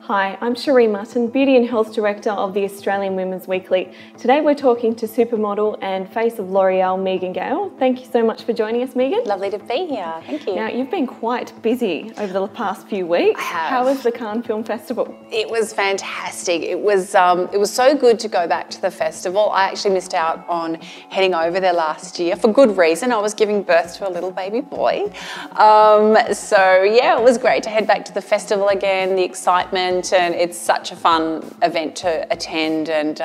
Hi, I'm Sheree Mutton, Beauty and Health Director of the Australian Women's Weekly. Today we're talking to supermodel and face of L'Oreal, Megan Gale. Thank you so much for joining us, Megan. Lovely to be here, thank you. Now, you've been quite busy over the past few weeks. I have. How was the Cannes Film Festival? It was fantastic. It was so good to go back to the festival. I actually missed out on heading over there last year for good reason. I was giving birth to a little baby boy. So yeah, it was great to head back to the festival again, the excitement, and it's such a fun event to attend, and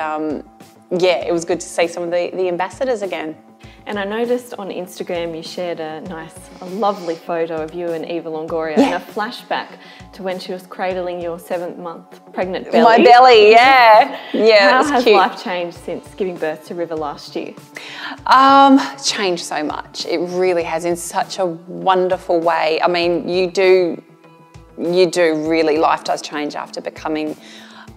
yeah, it was good to see some of the ambassadors again. And I noticed on Instagram you shared a lovely photo of you and Eva Longoria and a flashback to when she was cradling your 7th-month pregnant belly. My belly, yeah. Yeah, How has cute. life changed since giving birth to River last year? Changed so much. It really has, in such a wonderful way. I mean, you do really, life does change after becoming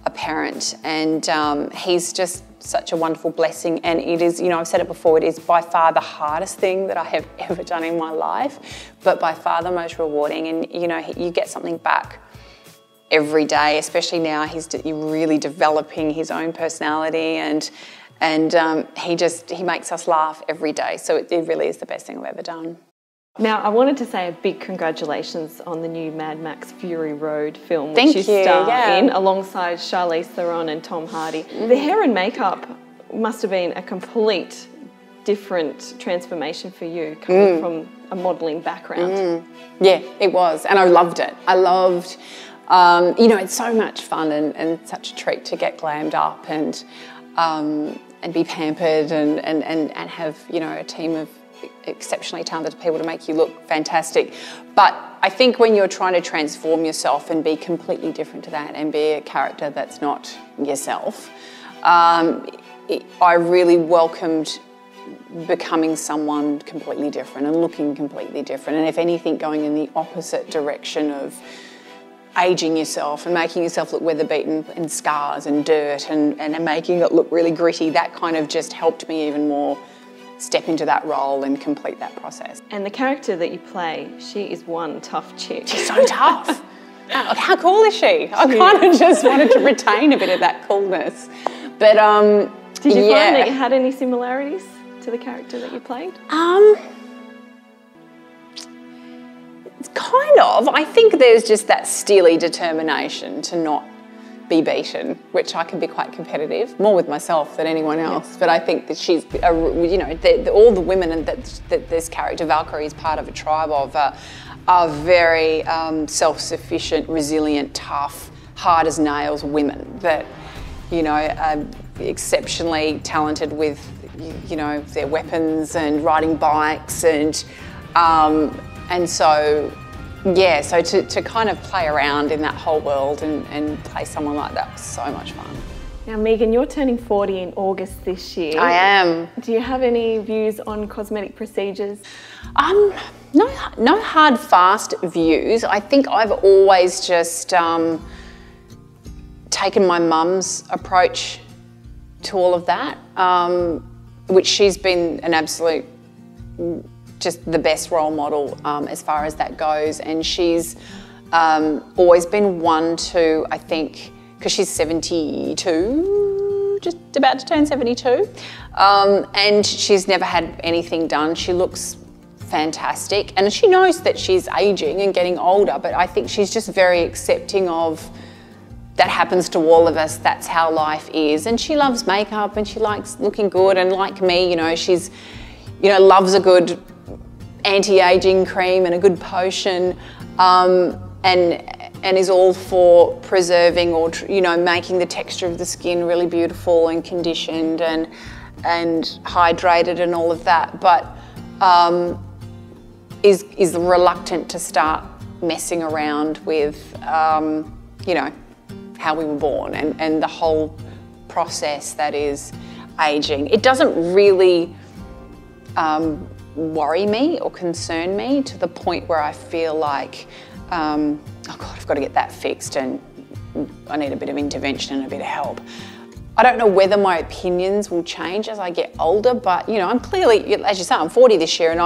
a parent, and he's just such a wonderful blessing, and it is, you know, I've said it before, it is by far the hardest thing that I have ever done in my life, but by far the most rewarding. And you know, you get something back every day, especially now he's really developing his own personality, and he makes us laugh every day, so it really is the best thing I've ever done. Now, I wanted to say a big congratulations on the new Mad Max Fury Road film, Thank which you you, star yeah. in alongside Charlize Theron and Tom Hardy. The hair and makeup must have been a complete different transformation for you, coming from a modelling background. Yeah, it was, and I loved it. I loved, you know, it's so much fun and such a treat to get glammed up and be pampered and have, you know, a team of exceptionally talented people to make you look fantastic. But I think when you're trying to transform yourself and be completely different to that and be a character that's not yourself, I really welcomed becoming someone completely different and looking completely different, and if anything, going in the opposite direction of ageing yourself and making yourself look weather beaten and scars and dirt and making it look really gritty. That kind of just helped me even more step into that role and complete that process. And the character that you play, she is one tough chick. She's so tough. How cool is she? I kind of just wanted to retain a bit of that coolness. But did you find that you had any similarities to the character that you played? Kind of. I think there's just that steely determination to not be beaten, which I can be quite competitive, more with myself than anyone else. But I think that she's, you know, all the women that this character, Valkyrie, is part of a tribe of, are very self-sufficient, resilient, tough, hard as nails women that, you know, are exceptionally talented with, you know, their weapons and riding bikes and so. Yeah, so to kind of play around in that whole world and play someone like that was so much fun. Now, Megan, you're turning 40 in August this year. I am. Do you have any views on cosmetic procedures? No hard, fast views. I think I've always just taken my mum's approach to all of that, which she's been an absolute, just the best role model as far as that goes, and she's always been one to, I think, because she's 72, just about to turn 72, and she's never had anything done. She looks fantastic, and she knows that she's aging and getting older, but I think she's just very accepting of that happens to all of us. That's how life is, and she loves makeup and she likes looking good, and like me, you know, she's, you know, loves a good anti-aging cream and a good potion, and is all for preserving or, you know, making the texture of the skin really beautiful and conditioned and hydrated and all of that, but is reluctant to start messing around with, you know, how we were born and the whole process that is aging. It doesn't really worry me or concern me to the point where I feel like, oh God, I've got to get that fixed and I need a bit of intervention and a bit of help. I don't know whether my opinions will change as I get older, but you know, I'm clearly, as you say, I'm 40 this year, and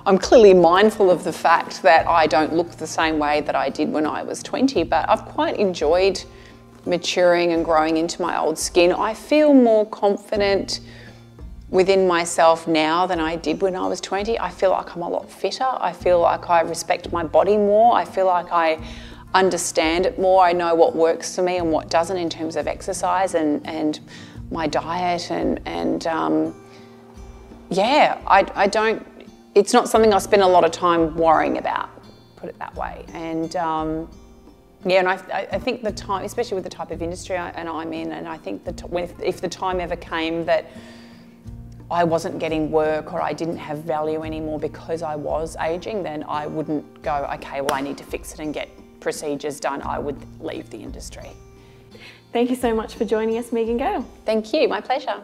I'm clearly mindful of the fact that I don't look the same way that I did when I was 20, but I've quite enjoyed maturing and growing into my old skin. I feel more confident within myself now than I did when I was 20. I feel like I'm a lot fitter. I feel like I respect my body more. I feel like I understand it more. I know what works for me and what doesn't in terms of exercise and my diet and yeah, I don't, it's not something I spend a lot of time worrying about, put it that way. And yeah, and I think the time, especially with the type of industry I'm in, and I think that if the time ever came that I wasn't getting work or I didn't have value anymore because I was aging, then I wouldn't go, okay, well, I need to fix it and get procedures done. I would leave the industry. Thank you so much for joining us, Megan Gale. Thank you, my pleasure.